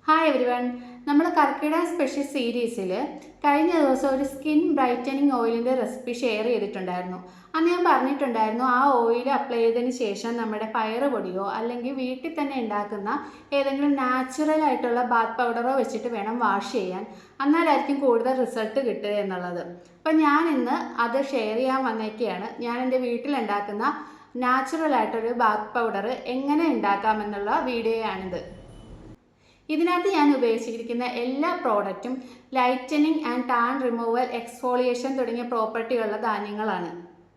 Hi everyone, നമ്മൾ കർക്കിടക special സീരീസിൽ കഴിഞ്ഞ ദിവസം ഒരു സ്കിൻ ബ്രൈറ്റനിങ് ഓയിലിൻ്റെ റെസിപ്പി ഷെയർ ചെയ്തിട്ടുണ്ടായിരുന്നു. അന്ന് ഞാൻ പറഞ്ഞിട്ടുണ്ടായിരുന്നു ആ ഓയിൽ അപ്ലൈ ചെയ്തതിന് ശേഷം നമ്മുടെ പയറ് പൊടിയോ അല്ലെങ്കിൽ വീട്ടിൽ തന്നെ ഉണ്ടാക്കുന്ന ഏതെങ്കിലും നാച്ചുറൽ ആയിട്ടുള്ള ബാത്ത് പൗഡറോ വെച്ചിട്ട് വേണം വാഷ് ചെയ്യാൻ, എന്നാലായിരിക്കും കൂടുതൽ റിസൾട്ട് കിട്ടുക എന്നുള്ളത്. അപ്പം ഞാൻ ഇന്ന് അത് ഷെയർ ചെയ്യാൻ വന്നേക്കുകയാണ്. ഞാൻ എൻ്റെ വീട്ടിലുണ്ടാക്കുന്ന നാച്ചുറൽ ആയിട്ടൊരു ബാത്ത് പൗഡർ എങ്ങനെ ഉണ്ടാക്കാമെന്നുള്ള വീഡിയോയാണിത്. ഇതിനകത്ത് ഞാൻ ഉപയോഗിച്ചിരിക്കുന്ന എല്ലാ പ്രോഡക്റ്റും lightening and tan removal, exfoliation തുടങ്ങിയ പ്രോപ്പർട്ടിയുള്ള ധാന്യങ്ങളാണ്.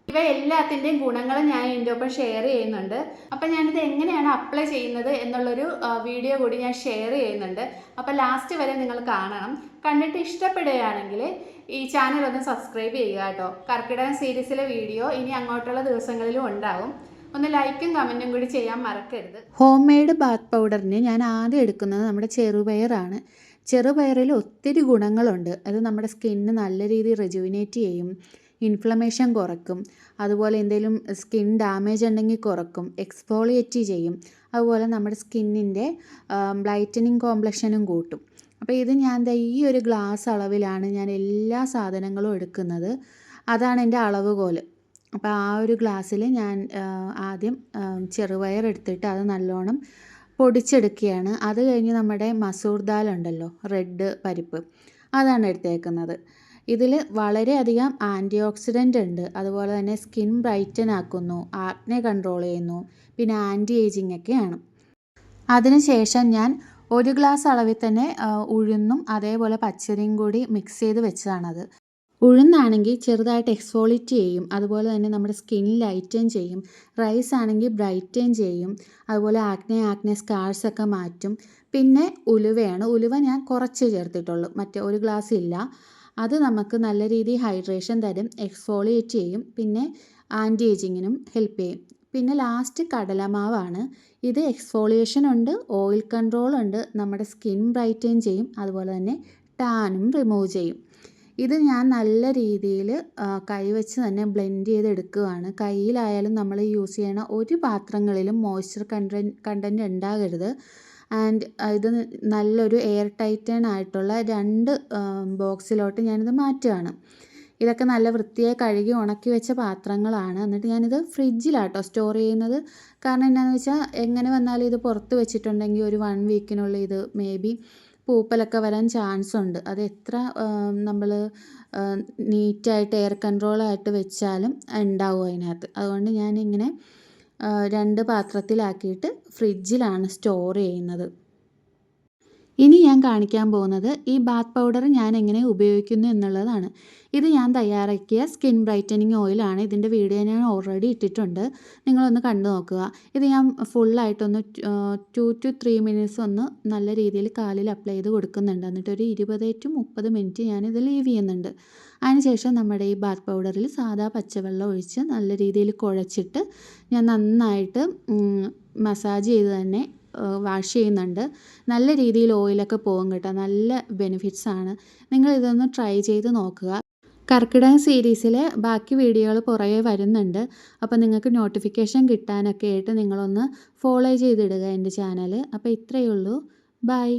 ഇവ എല്ലാത്തിൻ്റെയും ഗുണങ്ങൾ ഞാൻ ഇതിൻ്റെ ഒപ്പം ഷെയർ ചെയ്യുന്നുണ്ട്. അപ്പം ഞാനിത് എങ്ങനെയാണ് അപ്ലൈ ചെയ്യുന്നത് എന്നുള്ളൊരു വീഡിയോ കൂടി ഞാൻ ഷെയർ ചെയ്യുന്നുണ്ട്. അപ്പോൾ ലാസ്റ്റ് വരെ നിങ്ങൾ കാണണം. കണ്ടിട്ട് ഇഷ്ടപ്പെടുകയാണെങ്കിൽ ഈ ചാനൽ ഒന്ന് സബ്സ്ക്രൈബ് ചെയ്യുക കേട്ടോ. കർക്കിടകം സീരീസിലെ വീഡിയോ ഇനി അങ്ങോട്ടുള്ള ദിവസങ്ങളിലും ഉണ്ടാവും. ഒന്ന് ലൈക്കും കമൻറ്റും കൂടി ചെയ്യാൻ മറക്കരുത്. ഹോം മെയ്ഡ് ബാത്ത് പൗഡറിന് ഞാൻ ആദ്യം എടുക്കുന്നത് നമ്മുടെ ചെറുപയറാണ്. ചെറുപയറിൽ ഒത്തിരി ഗുണങ്ങളുണ്ട്. അത് നമ്മുടെ സ്കിന്നിന് നല്ല രീതിയിൽ റെജുവിനേറ്റ് ചെയ്യും, ഇൻഫ്ലമേഷൻ കുറക്കും, അതുപോലെ എന്തെങ്കിലും സ്കിൻ ഡാമേജ് ഉണ്ടെങ്കിൽ കുറക്കും, എക്സ്ഫോളിയേറ്റ് ചെയ്യും, അതുപോലെ നമ്മുടെ സ്കിന്നിൻ്റെ ബ്രൈറ്റനിങ് കോംപ്ലക്ഷനും കൂട്ടും. അപ്പോൾ ഇത് ഞാൻ ഈ ഒരു ഗ്ലാസ് അളവിലാണ് ഞാൻ എല്ലാ സാധനങ്ങളും എടുക്കുന്നത്. അതാണ് എൻ്റെ അളവുകോല്. അപ്പോൾ ആ ഒരു ഗ്ലാസ്സിൽ ഞാൻ ആദ്യം ചെറുപയർ എടുത്തിട്ട് അത് നല്ലോണം പൊടിച്ചെടുക്കുകയാണ്. അത് കഴിഞ്ഞ് നമ്മുടെ മസൂർ ദാൽ ഉണ്ടല്ലോ, റെഡ് പരിപ്പ്, അതാണ് എടുത്തേക്കുന്നത്. ഇതിൽ വളരെയധികം ആൻറ്റി ഓക്സിഡൻ്റ് ഉണ്ട്. അതുപോലെ തന്നെ സ്കിൻ ബ്രൈറ്റൻ ആക്കുന്നു, ആക്നെ കൺട്രോൾ ചെയ്യുന്നു, പിന്നെ ആൻറ്റി ഏജിങ് ഒക്കെയാണ്. അതിനുശേഷം ഞാൻ ഒരു ഗ്ലാസ് അളവിൽ തന്നെ ഉഴുന്നും അതേപോലെ പച്ചരിയും കൂടി മിക്സ് ചെയ്ത് വെച്ചതാണത്. ഉഴുന്നാണെങ്കിൽ ചെറുതായിട്ട് എക്സ്ഫോളിയേറ്റ് ചെയ്യും, അതുപോലെ തന്നെ നമ്മുടെ സ്കിൻ ലൈറ്റൻ ചെയ്യും. റൈസ് ആണെങ്കിൽ ബ്രൈറ്റൻ ചെയ്യും, അതുപോലെ ആക്നെ സ്കാർസൊക്കെ മാറ്റും. പിന്നെ ഉലുവയാണ്. ഉലുവ ഞാൻ കുറച്ച് ചേർത്തിട്ടുള്ളൂ, മറ്റേ ഒരു ഗ്ലാസ് ഇല്ല. അത് നമുക്ക് നല്ല രീതിയിൽ ഹൈഡ്രേഷൻ തരും, എക്സ്ഫോളിയേറ്റ് ചെയ്യും, പിന്നെ ആൻറ്റി ഏജിങ്ങിനും ഹെൽപ്പ് ചെയ്യും. പിന്നെ ലാസ്റ്റ് കടലമാവാണ്. ഇത് എക്സ്ഫോളിയേഷൻ ഉണ്ട്, ഓയിൽ കൺട്രോൾ ഉണ്ട്, നമ്മുടെ സ്കിൻ ബ്രൈറ്റൻ ചെയ്യും, അതുപോലെ തന്നെ ടാനും റിമൂവ് ചെയ്യും. ഇത് ഞാൻ നല്ല രീതിയിൽ കൈവച്ച് തന്നെ ബ്ലെൻഡ് ചെയ്തെടുക്കുകയാണ്. കയ്യിലായാലും നമ്മൾ യൂസ് ചെയ്യണ ഒരു പാത്രങ്ങളിലും മോയ്സ്ചർ കണ്ടൻറ്റ് ഉണ്ടാകരുത്. ആൻഡ് ഇത് നല്ലൊരു എയർ ടൈറ്റൻ ആയിട്ടുള്ള 2 ബോക്സിലോട്ട് ഞാനിത് മാറ്റുകയാണ്. ഇതൊക്കെ നല്ല വൃത്തിയായി കഴുകി ഉണക്കി വെച്ച പാത്രങ്ങളാണ്. എന്നിട്ട് ഞാനിത് ഫ്രിഡ്ജിലാട്ടോ സ്റ്റോർ ചെയ്യുന്നത്. കാരണം എന്താണെന്ന് വെച്ചാൽ എങ്ങനെ വന്നാലും ഇത് പുറത്ത് വെച്ചിട്ടുണ്ടെങ്കിൽ ഒരു 1 വീക്കിനുള്ളിൽ ഇത് മേ ബി പൂപ്പലൊക്കെ വരാൻ ചാൻസ് ഉണ്ട്. അത് എത്ര നമ്മൾ നീറ്റായിട്ട് എയർ കൺട്രോളായിട്ട് വെച്ചാലും ഉണ്ടാവും അതിനകത്ത്. അതുകൊണ്ട് ഞാനിങ്ങനെ 2 പാത്രത്തിലാക്കിയിട്ട് ഫ്രിഡ്ജിലാണ് സ്റ്റോർ ചെയ്യുന്നത്. ഇനി ഞാൻ കാണിക്കാൻ പോകുന്നത് ഈ ബാത്ത് പൗഡർ ഞാൻ എങ്ങനെ ഉപയോഗിക്കുന്നു എന്നുള്ളതാണ്. ഇത് ഞാൻ തയ്യാറാക്കിയ സ്കിൻ ബ്രൈറ്റനിങ് ഓയിലാണ്. ഇതിൻ്റെ വീഡിയോ ഞാൻ ഓൾറെഡി ഇട്ടിട്ടുണ്ട്, നിങ്ങളൊന്ന് കണ്ടു നോക്കുക. ഇത് ഞാൻ ഫുള്ളായിട്ടൊന്ന് 2 to 3 മിനിറ്റ്സ് ഒന്ന് നല്ല രീതിയിൽ കാലിൽ അപ്ലൈ ചെയ്ത് കൊടുക്കുന്നുണ്ട്. എന്നിട്ട് ഒരു 20 to 30 മിനിറ്റ് ഞാനിത് ലീവ് ചെയ്യുന്നുണ്ട്. അതിനുശേഷം നമ്മുടെ ഈ ബാത്ത് പൗഡറിൽ സാധാ പച്ചവെള്ളം ഒഴിച്ച് നല്ല രീതിയിൽ കുഴച്ചിട്ട് ഞാൻ നന്നായിട്ട് മസാജ് ചെയ്ത് തന്നെ വാഷ് ചെയ്യുന്നുണ്ട്. നല്ല രീതിയിൽ ഓയിലൊക്കെ പോകും കേട്ടോ. നല്ല ബെനിഫിറ്റ്സ് ആണ്. നിങ്ങൾ ഇതൊന്ന് ട്രൈ ചെയ്ത് നോക്കുക. കർക്കിടകം സീരീസിലെ ബാക്കി വീഡിയോകൾ പുറകെ വരുന്നുണ്ട്. അപ്പോൾ നിങ്ങൾക്ക് നോട്ടിഫിക്കേഷൻ കിട്ടാനൊക്കെ ആയിട്ട് നിങ്ങളൊന്ന് ഫോളോ ചെയ്തിടുക എൻ്റെ ചാനൽ. അപ്പോൾ ഇത്രയേ ഉള്ളൂ. ബൈ.